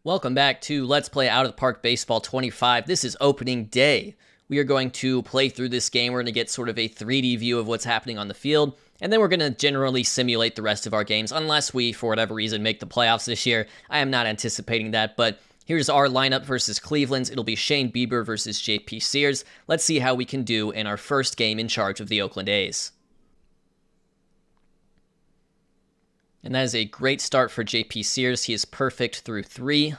Welcome back to Let's Play Out of the Park Baseball 25. This is opening day. We are going to play through this game. We're going to get sort of a 3D view of what's happening on the field, and then we're going to generally simulate the rest of our games, unless we, for whatever reason, make the playoffs this year. I am not anticipating that, but here's our lineup versus Cleveland's. It'll be Shane Bieber versus JP Sears. Let's see how we can do in our first game in charge of the Oakland A's. And that is a great start for JP Sears. He is perfect through 3.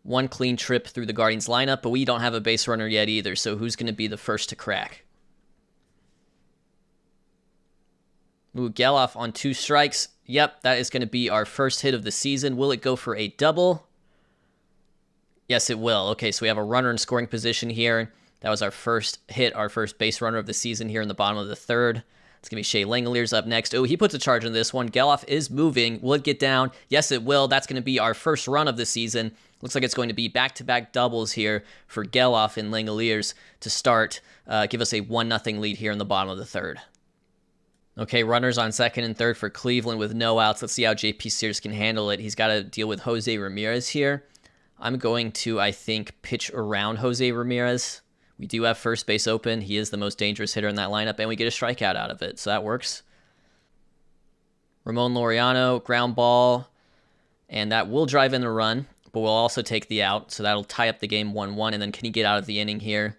One clean trip through the Guardians lineup, but we don't have a base runner yet either, so who's going to be the first to crack? Ooh, Geloff on 2 strikes. Yep, that is going to be our first hit of the season. Will it go for a double? Yes, it will. Okay, so we have a runner in scoring position here. That was our first hit, our first base runner of the season here in the bottom of the 3rd. It's going to be Shea Langoliers up next. Oh, he puts a charge on this one. Geloff is moving. Will it get down? Yes, it will. That's going to be our first run of the season. Looks like it's going to be back-to-back doubles here for Geloff and Langoliers to start. Give us a 1-0 lead here in the bottom of the 3rd. Okay, runners on 2nd and 3rd for Cleveland with no outs. Let's see how JP Sears can handle it. He's got to deal with Jose Ramirez here. I'm going to, I think, pitch around Jose Ramirez. We do have first base open. He is the most dangerous hitter in that lineup, and we get a strikeout out of it, so that works. Ramon Laureano, ground ball, and that will drive in the run, but we'll also take the out, so that'll tie up the game 1-1, and then can he get out of the inning here?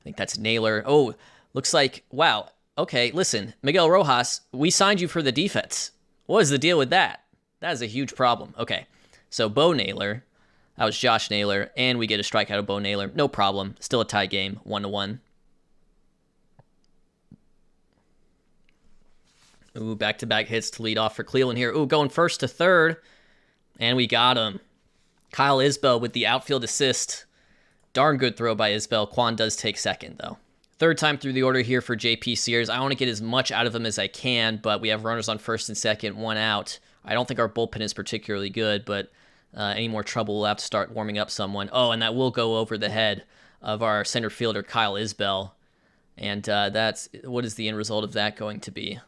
I think that's Naylor. Oh, looks like, wow, okay, listen, Miguel Rojas, we signed you for the defense. What is the deal with that? That is a huge problem. Okay, so Bo Naylor. That was Josh Naylor, and we get a strikeout of Bo Naylor. No problem. Still a tie game, 1-1. Ooh, back-to-back hits to lead off for Cleveland here. Ooh, going first to 3rd, and we got him. Kyle Isbell with the outfield assist. Darn good throw by Isbell. Quan does take 2nd, though. 3rd time through the order here for JP Sears. I want to get as much out of him as I can, but we have runners on 1st and 2nd, 1 out. I don't think our bullpen is particularly good, but any more trouble, we'll have to start warming up someone. Oh, and that will go over the head of our center fielder, Kyle Isbell. And that's what is the end result of that going to be?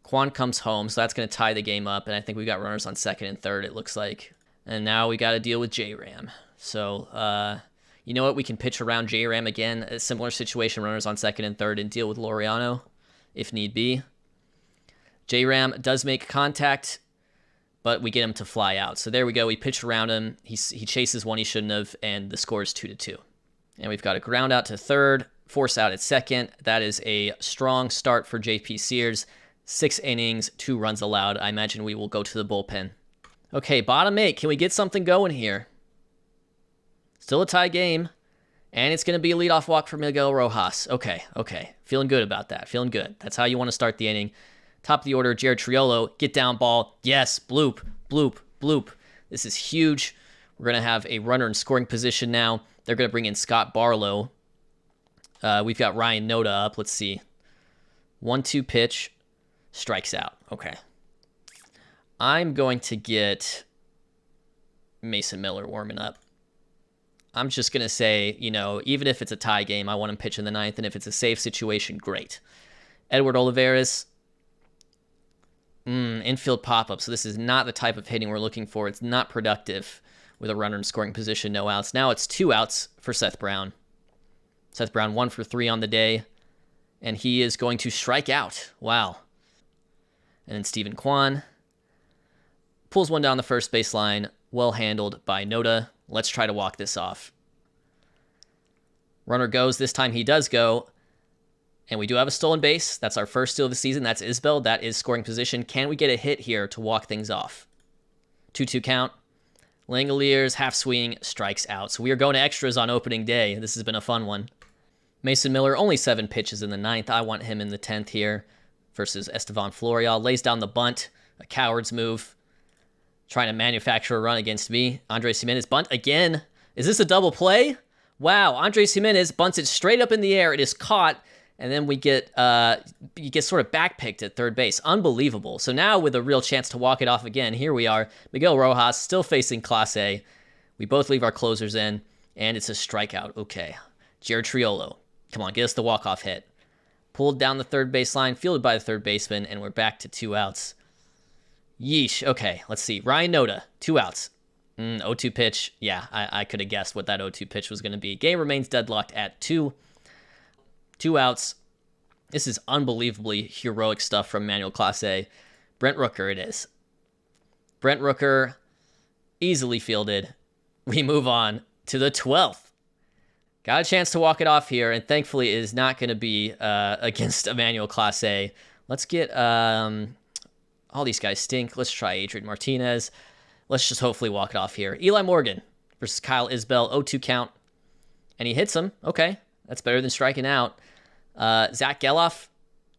Quan comes home, so that's going to tie the game up. And I think we got runners on 2nd and 3rd, it looks like. And now we got to deal with J-Ram. So, you know what? We can pitch around J-Ram again. A similar situation, runners on 2nd and 3rd, and deal with Laureano if need be. J-Ram does make contact, but we get him to fly out. So there we go. We pitch around him. He chases one he shouldn't have, and the score is 2-2. And we've got a ground out to 3rd, force out at 2nd. That is a strong start for JP Sears. 6 innings, 2 runs allowed. I imagine we will go to the bullpen. Okay, bottom 8. Can we get something going here? Still a tie game, and it's going to be a leadoff walk for Miguel Rojas. Okay. Feeling good about that. Feeling good. That's how you want to start the inning. Top of the order, Jared Triolo, get down ball. Yes, bloop, bloop, bloop. This is huge. We're going to have a runner in scoring position now. They're going to bring in Scott Barlow. We've got Ryan Noda up. Let's see. 1-2 pitch. Strikes out. Okay. I'm going to get Mason Miller warming up. I'm just going to say, even if it's a tie game, I want him pitch in the 9th, and if it's a safe situation, great. Edward Olivares. Infield pop-up. So this is not the type of hitting we're looking for. It's not productive with a runner in scoring position, no outs. Now it's 2 outs for Seth Brown. Seth Brown 1 for 3 on the day, and he is going to strike out. Wow. And then Stephen Kwan pulls one down the first baseline. Well handled by Noda. Let's try to walk this off. Runner goes. This time he does go. And we do have a stolen base. That's our first steal of the season. That's Isbell. That is scoring position. Can we get a hit here to walk things off? 2-2 count. Langoliers, half swing, strikes out. So we are going to extras on opening day. This has been a fun one. Mason Miller, only 7 pitches in the 9th. I want him in the 10th here versus Estevan Florial. Lays down the bunt. A coward's move. Trying to manufacture a run against me. Andres Jimenez bunt again. Is this a double play? Wow. Andres Jimenez bunts it straight up in the air. It is caught. And then you get sort of backpicked at 3rd base. Unbelievable. So now with a real chance to walk it off again, here we are. Miguel Rojas still facing Clase A. We both leave our closers in, and it's a strikeout. Okay. Jared Triolo. Come on, get us the walk-off hit. Pulled down the 3rd baseline, fielded by the 3rd baseman, and we're back to 2 outs. Yeesh. Okay, let's see. Ryan Noda, 2 outs. 0-2 pitch. Yeah, I could have guessed what that 0-2 pitch was going to be. Game remains deadlocked at 2. 2 outs. This is unbelievably heroic stuff from Manuel Clase. Brent Rooker it is. Brent Rooker, easily fielded. We move on to the 12th. Got a chance to walk it off here, and thankfully it is not going to be against Emmanuel Clase. Let's get... all these guys stink. Let's try Adrian Martinez. Let's just hopefully walk it off here. Eli Morgan versus Kyle Isbell, 0-2 count. And he hits him. Okay, that's better than striking out. Zach Geloff,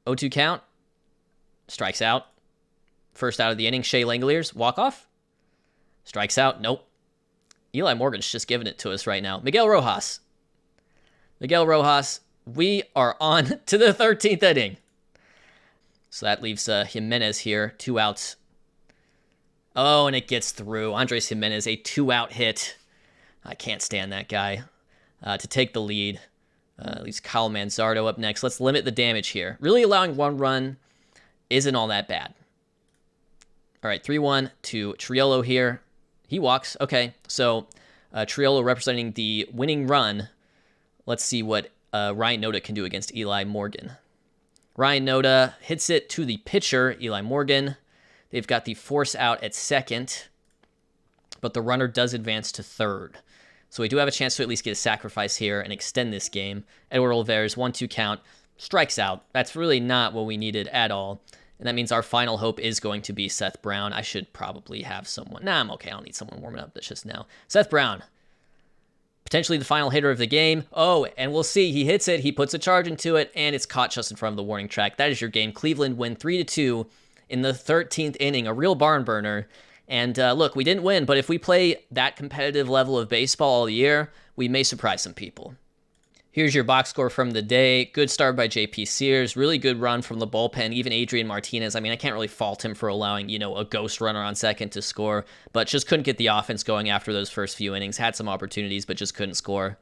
0-2 count. Strikes out. First out of the inning, Shea Langoliers, walk-off. Strikes out. Nope. Eli Morgan's just giving it to us right now. Miguel Rojas. We are on to the 13th inning. So that leaves Jimenez here, 2 outs. Oh, and it gets through. Andres Jimenez, a 2-out hit. I can't stand that guy. To take the lead. Leaves Kyle Manzardo up next. Let's limit the damage here. Really allowing 1 run isn't all that bad. All right, 3-1 to Triolo here. He walks. Okay, so Triolo representing the winning run. Let's see what Ryan Noda can do against Eli Morgan. Ryan Noda hits it to the pitcher, Eli Morgan. They've got the force out at second, but the runner does advance to third. So we do have a chance to at least get a sacrifice here and extend this game. Edward Olivares, 1-2 count, strikes out. That's really not what we needed at all. And that means our final hope is going to be Seth Brown. I should probably have someone. Nah, I'm okay. I don't need someone warming up. That's just now. Seth Brown, potentially the final hitter of the game. Oh, and we'll see. He hits it. He puts a charge into it, and it's caught just in front of the warning track. That is your game. Cleveland win 3-2 in the 13th inning. A real barn burner. And look, we didn't win, but if we play that competitive level of baseball all year, we may surprise some people. Here's your box score from the day. Good start by JP Sears. Really good run from the bullpen. Even Adrian Martinez. I mean, I can't really fault him for allowing, a ghost runner on second to score, but just couldn't get the offense going after those first few innings. Had some opportunities, but just couldn't score.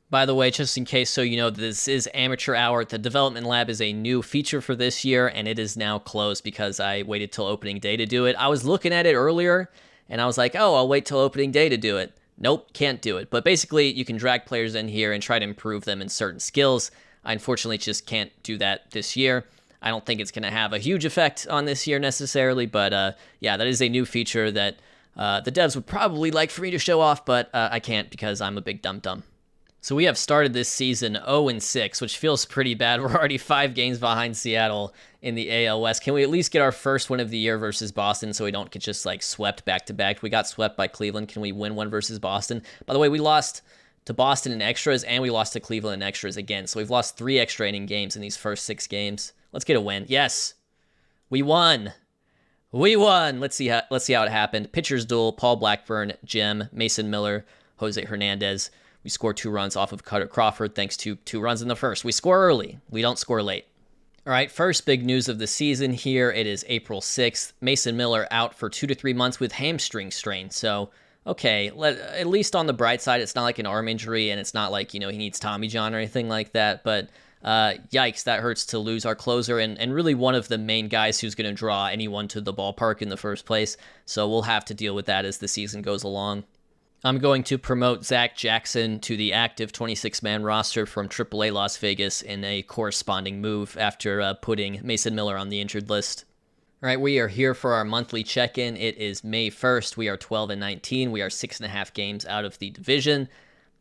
By the way, just in case so you know, this is Amateur Hour. The Development Lab is a new feature for this year, and it is now closed because I waited till opening day to do it. I was looking at it earlier, and I was like, oh, I'll wait till opening day to do it. Nope, can't do it. But basically, you can drag players in here and try to improve them in certain skills. I unfortunately just can't do that this year. I don't think it's going to have a huge effect on this year necessarily, but yeah, that is a new feature that the devs would probably like for me to show off, but I can't because I'm a big dum-dum. So we have started this season 0-6, which feels pretty bad. We're already 5 games behind Seattle in the AL West. Can we at least get our first win of the year versus Boston so we don't get just swept back-to-back? We got swept by Cleveland. Can we win one versus Boston? By the way, we lost to Boston in extras, and we lost to Cleveland in extras again. So we've lost 3 extra inning games in these first 6 games. Let's get a win. Yes, we won. We won. Let's see how it happened. Pitchers duel: Paul Blackburn, Jim, Mason Miller, Jose Hernandez. We score 2 runs off of Cutter Crawford thanks to 2 runs in the first. We score early. We don't score late. All right, first big news of the season here. It is April 6th. Mason Miller out for 2 to 3 months with hamstring strain. So, okay, at least on the bright side, it's not like an arm injury, and it's not like, he needs Tommy John or anything like that. But yikes, that hurts to lose our closer and really one of the main guys who's going to draw anyone to the ballpark in the first place. So we'll have to deal with that as the season goes along. I'm going to promote Zach Jackson to the active 26-man roster from AAA Las Vegas in a corresponding move after putting Mason Miller on the injured list. All right, we are here for our monthly check-in. It is May 1st. We are 12-19. We are 6.5 games out of the division.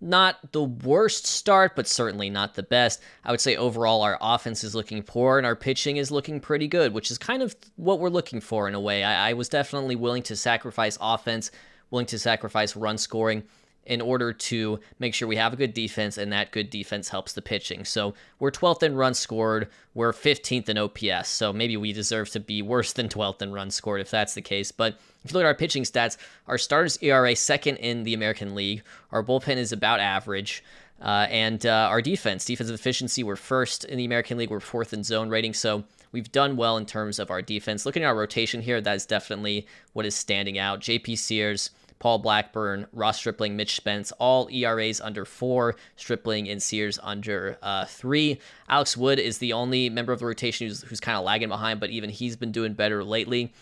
Not the worst start, but certainly not the best. I would say overall our offense is looking poor and our pitching is looking pretty good, which is kind of what we're looking for in a way. I was definitely willing to sacrifice offense, willing to sacrifice run scoring in order to make sure we have a good defense, and that good defense helps the pitching. So we're 12th in runs scored, we're 15th in OPS, so maybe we deserve to be worse than 12th in runs scored if that's the case. But if you look at our pitching stats, our starters ERA 2nd in the American League, our bullpen is about average, and our defensive efficiency, we're 1st in the American League, we're 4th in zone rating, so we've done well in terms of our defense. Looking at our rotation here, that is definitely what is standing out. JP Sears, Paul Blackburn, Ross Stripling, Mitch Spence, all ERAs under 4, Stripling and Sears under 3. Alex Wood is the only member of the rotation who's kind of lagging behind, but even he's been doing better lately.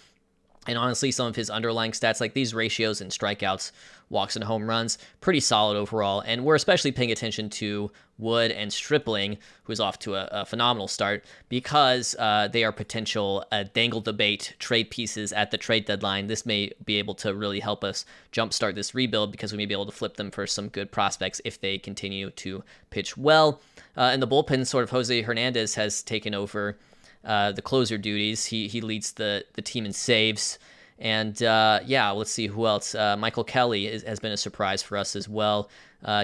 And honestly, some of his underlying stats, like these ratios and strikeouts, walks and home runs, pretty solid overall. And we're especially paying attention to Wood and Stripling, who's off to a phenomenal start, because they are potential dangle the bait trade pieces at the trade deadline. This may be able to really help us jumpstart this rebuild, because we may be able to flip them for some good prospects if they continue to pitch well. And the bullpen, sort of Jose Hernandez has taken over the closer duties. He leads the team in saves. And let's see who else. Michael Kelly has been a surprise for us as well.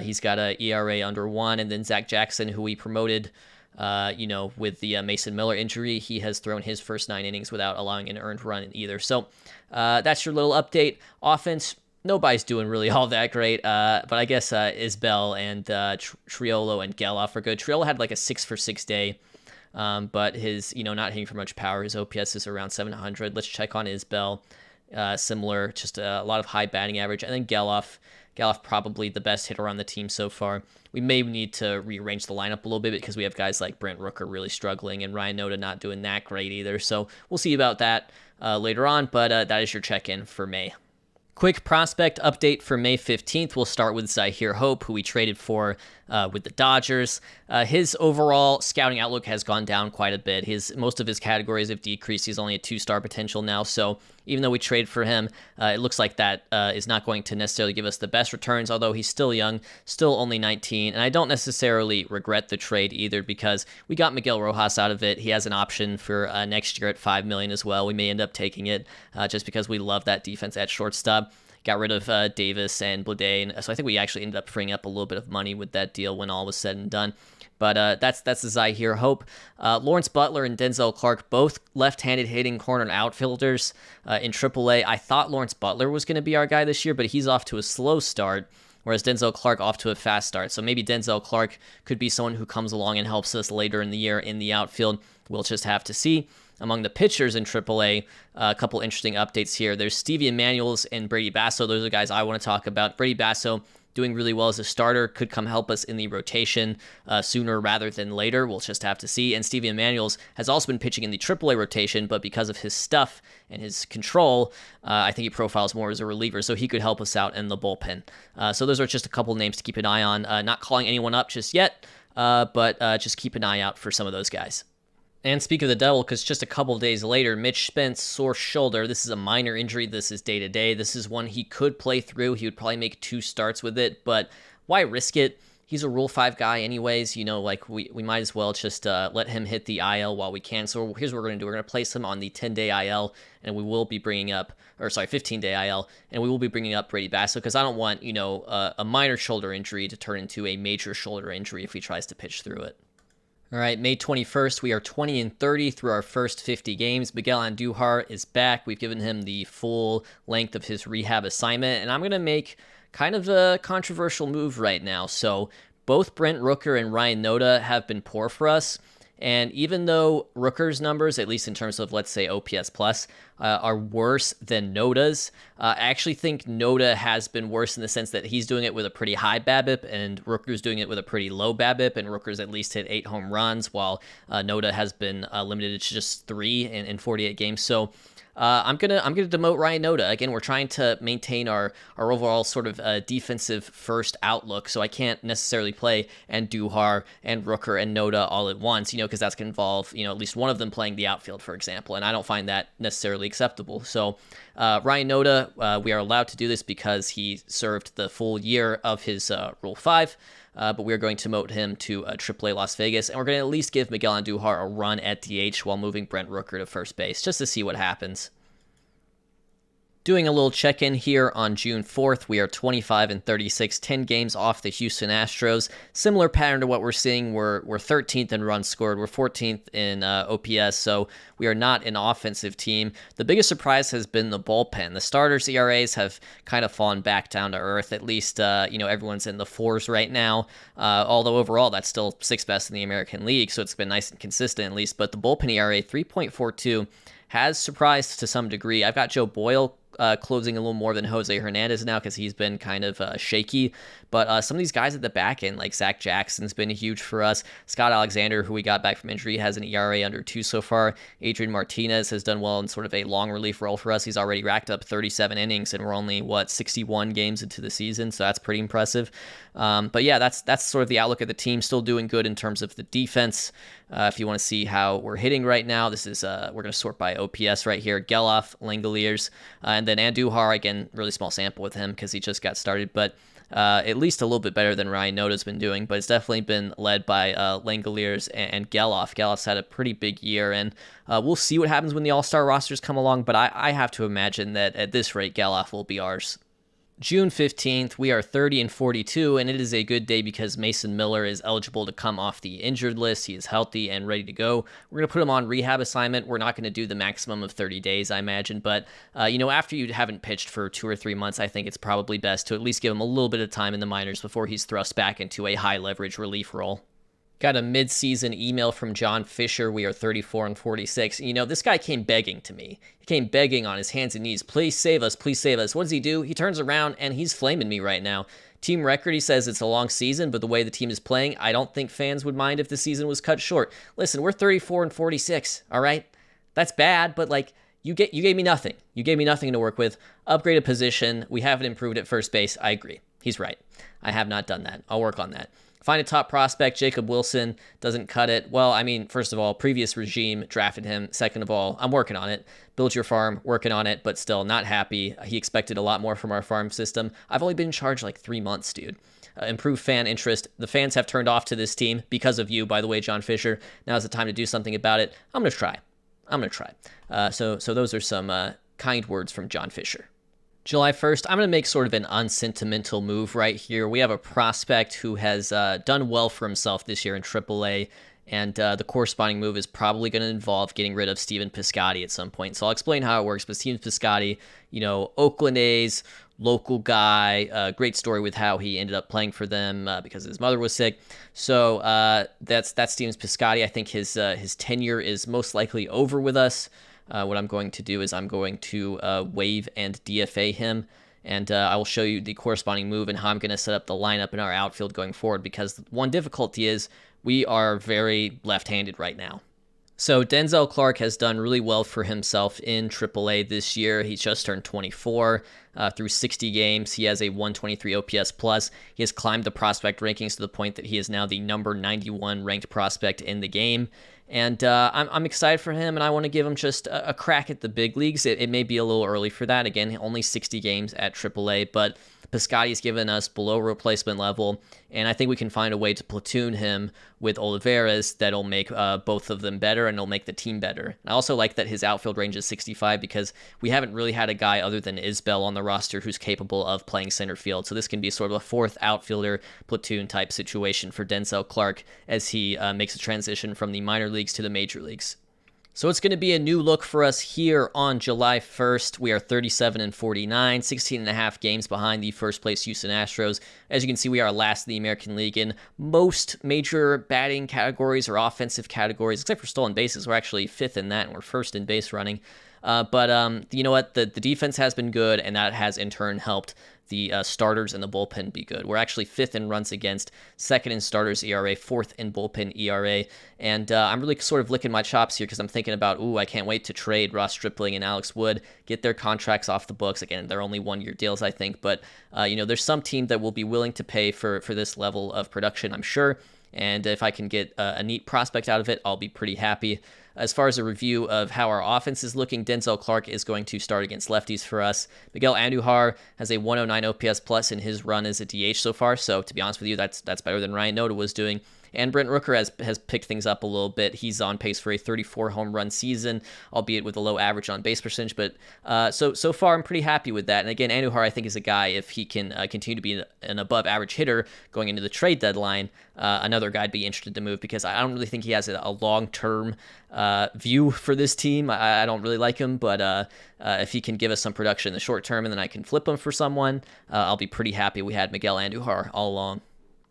He's got a ERA under 1, and then Zach Jackson, who we promoted, with the Mason Miller injury, he has thrown his first 9 innings without allowing an earned run in either. So that's your little update. Offense, nobody's doing really all that great, but I guess Isbell and Triolo and Geloff are good. Triolo had like a 6-for-6 day. But his, not hitting for much power. His OPS is around 700. Let's check on Isbell. Similar, just a lot of high batting average. And then Geloff probably the best hitter on the team so far. We may need to rearrange the lineup a little bit, because we have guys like Brent Rooker really struggling and Ryan Noda not doing that great either. So we'll see about that later on, but that is your check-in for May. Quick prospect update for May 15th. We'll start with Zahir Hope, who we traded for with the Dodgers. His overall scouting outlook has gone down quite a bit. Most of his categories have decreased. He's only a 2-star potential now. So even though we traded for him, it looks like that is not going to necessarily give us the best returns, although he's still young, still only 19. And I don't necessarily regret the trade either, because we got Miguel Rojas out of it. He has an option for next year at $5 million as well. We may end up taking it just because we love that defense at shortstop. Got rid of Davis and Bleday, so I think we actually ended up freeing up a little bit of money with that deal when all was said and done. But that's the Zahir Hope. Lawrence Butler and Denzel Clark, both left-handed hitting corner outfielders in AAA. I thought Lawrence Butler was going to be our guy this year, but he's off to a slow start, whereas Denzel Clark off to a fast start. So maybe Denzel Clark could be someone who comes along and helps us later in the year in the outfield. We'll just have to see. Among the pitchers in AAA, a couple interesting updates here. There's Stevie Emanuels and Brady Basso. Those are the guys I want to talk about. Brady Basso doing really well as a starter, could come help us in the rotation sooner rather than later. We'll just have to see. And Stevie Emanuels has also been pitching in the AAA rotation, but because of his stuff and his control, I think he profiles more as a reliever, so he could help us out in the bullpen. So those are just a couple names to keep an eye on. Not calling anyone up just yet, but just keep an eye out for some of those guys. And speak of the devil, because just a couple of days later, Mitch Spence, sore shoulder. This is a minor injury. This is day-to-day. This is one he could play through. He would probably make 2 starts with it, but why risk it? He's a Rule 5 guy anyways. We might as well just let him hit the IL while we can. So here's what we're going to do. We're going to place him on the 10-day IL, and we will be bringing up, 15-day IL, and we will be bringing up Brady Basso, because I don't want, a minor shoulder injury to turn into a major shoulder injury if he tries to pitch through it. All right, May 21st, we are 20-30 through our first 50 games. Miguel Andujar is back. We've given him the full length of his rehab assignment, and I'm going to make kind of a controversial move right now. So both Brent Rooker and Ryan Noda have been poor for us, and even though Rooker's numbers, at least in terms of, let's say, OPS plus, are worse than Noda's, I actually think Noda has been worse in the sense that he's doing it with a pretty high BABIP, and Rooker's doing it with a pretty low BABIP, and Rooker's at least hit 8 home runs, while Noda has been limited to just 3 in 48 games. So I'm gonna demote Ryan Noda. Again, we're trying to maintain our overall sort of defensive first outlook, so I can't necessarily play Andujar and Rooker and Noda all at once, because that's gonna involve at least one of them playing the outfield, for example, and I don't find that necessarily acceptable. So Ryan Noda, we are allowed to do this because he served the full year of his Rule 5. But we're going to demote him to AAA Las Vegas, and we're going to at least give Miguel Andujar a run at DH while moving Brent Rooker to first base, just to see what happens. Doing a little check-in here on June 4th, we are 25-36, 10 games off the Houston Astros. Similar pattern to what we're seeing. We're 13th in runs scored. We're 14th in OPS, so we are not an offensive team. The biggest surprise has been the bullpen. The starters' ERAs have kind of fallen back down to earth. At least, everyone's in the 4s right now, although overall that's still 6th best in the American League, so it's been nice and consistent at least. But the bullpen ERA, 3.42, has surprised to some degree. I've got Joe Boyle closing a little more than Jose Hernandez now because he's been kind of shaky. But some of these guys at the back end, like Zach Jackson's been huge for us. Scott Alexander, who we got back from injury, has an ERA under 2 so far. Adrian Martinez has done well in sort of a long relief role for us. He's already racked up 37 innings, and we're only, 61 games into the season, so that's pretty impressive. But yeah, that's sort of the outlook of the team. Still doing good in terms of the defense. If you want to see how we're hitting right now, this is we're going to sort by OPS right here. Geloff, Langoliers, and then Andujar, again, really small sample with him because he just got started, but at least a little bit better than Ryan Noda's been doing, but it's definitely been led by Langoliers and Geloff. Geloff's had a pretty big year, and we'll see what happens when the all-star rosters come along, but I have to imagine that at this rate, Geloff will be ours. June 15th, we are 30-42, and it is a good day because Mason Miller is eligible to come off the injured list. He is healthy and ready to go. We're going to put him on rehab assignment. We're not going to do the maximum of 30 days, I imagine, but after you haven't pitched for 2 or 3 months, I think it's probably best to at least give him a little bit of time in the minors before he's thrust back into a high-leverage relief role. Got a mid-season email from John Fisher. We are 34-46. This guy came begging to me. He came begging on his hands and knees. Please save us. Please save us. What does he do? He turns around and he's flaming me right now. Team record, he says it's a long season, but the way the team is playing, I don't think fans would mind if the season was cut short. Listen, we're 34-46, all right? That's bad, but you gave me nothing. You gave me nothing to work with. Upgrade a position. We haven't improved at first base. I agree. He's right. I have not done that. I'll work on that. Find a top prospect. Jacob Wilson doesn't cut it. Well, first of all, previous regime drafted him. Second of all, I'm working on it. Build your farm, working on it, but still not happy. He expected a lot more from our farm system. I've only been in charge 3 months, dude. Improve fan interest. The fans have turned off to this team because of you, by the way, John Fisher. Now's the time to do something about it. I'm going to try. So those are some kind words from John Fisher. July 1st, I'm going to make sort of an unsentimental move right here. We have a prospect who has done well for himself this year in AAA, and the corresponding move is probably going to involve getting rid of Steven Piscotty at some point. So I'll explain how it works, but Steven Piscotty, Oakland A's, local guy, great story with how he ended up playing for them because his mother was sick. So that's Steven Piscotty. I think his tenure is most likely over with us. What I'm going to do is I'm going to waive and DFA him, and I will show you the corresponding move and how I'm going to set up the lineup in our outfield going forward, because one difficulty is we are very left-handed right now. So Denzel Clark has done really well for himself in AAA this year. He's just turned 24 through 60 games. He has a 123 OPS plus. He has climbed the prospect rankings to the point that he is now the number 91 ranked prospect in the game. And I'm excited for him, and I want to give him just a crack at the big leagues. It may be a little early for that. Again, only 60 games at AAA, but Piscotty's given us below replacement level, and I think we can find a way to platoon him with Olivares that'll make both of them better, and it'll make the team better. And I also like that his outfield range is 65 because we haven't really had a guy other than Isbell on the roster who's capable of playing center field. So this can be sort of a fourth outfielder platoon type situation for Denzel Clark as he makes a transition from the minor leagues to the major leagues. So it's going to be a new look for us here on July 1st. We are 37-49, 16 and a half games behind the first place Houston Astros. As you can see, we are last in the American League in most major batting categories or offensive categories, except for stolen bases. We're actually fifth in that, and we're first in base running. But you know what? The defense has been good, and that has in turn helped the starters and the bullpen be good. We're actually fifth in runs against, second in starters ERA, fourth in bullpen ERA. And I'm really sort of licking my chops here because I'm thinking about, I can't wait to trade Ross Stripling and Alex Wood, get their contracts off the books. Again, they're only 1-year deals, I think. But, there's some team that will be willing to pay for this level of production, I'm sure. And if I can get a neat prospect out of it, I'll be pretty happy. As far as a review of how our offense is looking, Denzel Clark is going to start against lefties for us. Miguel Andujar has a 109 OPS plus in his run as a DH so far. So to be honest with you, that's better than Ryan Noda was doing. And Brent Rooker has picked things up a little bit. He's on pace for a 34 home run season, albeit with a low average on base percentage. But so far, I'm pretty happy with that. And again, Andujar, I think, is a guy, if he can continue to be an above average hitter going into the trade deadline, another guy I'd be interested to move, because I don't really think he has a long-term view for this team. I don't really like him, but if he can give us some production in the short term and then I can flip him for someone, I'll be pretty happy we had Miguel Andujar all along.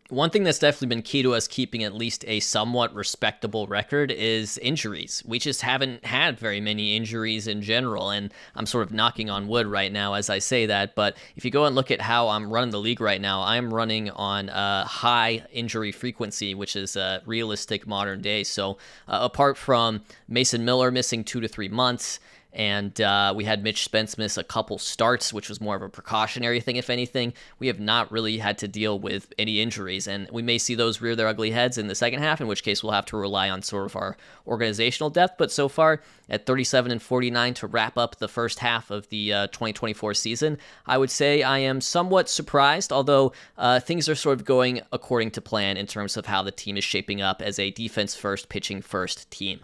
One thing that's definitely been key to us keeping at least a somewhat respectable record is injuries. We just haven't had very many injuries in general, and I'm sort of knocking on wood right now as I say that, but if you go and look at how I'm running the league right now, I'm running on a high injury frequency, which is realistic modern day. So apart from Mason Miller missing 2 to 3 months, and we had Mitch Spence miss a couple starts, which was more of a precautionary thing, if anything. We have not really had to deal with any injuries, and we may see those rear their ugly heads in the second half, in which case we'll have to rely on sort of our organizational depth. But so far, at 37 and 49 to wrap up the first half of the 2024 season, I would say I am somewhat surprised, although things are sort of going according to plan in terms of how the team is shaping up as a defense-first, pitching-first team.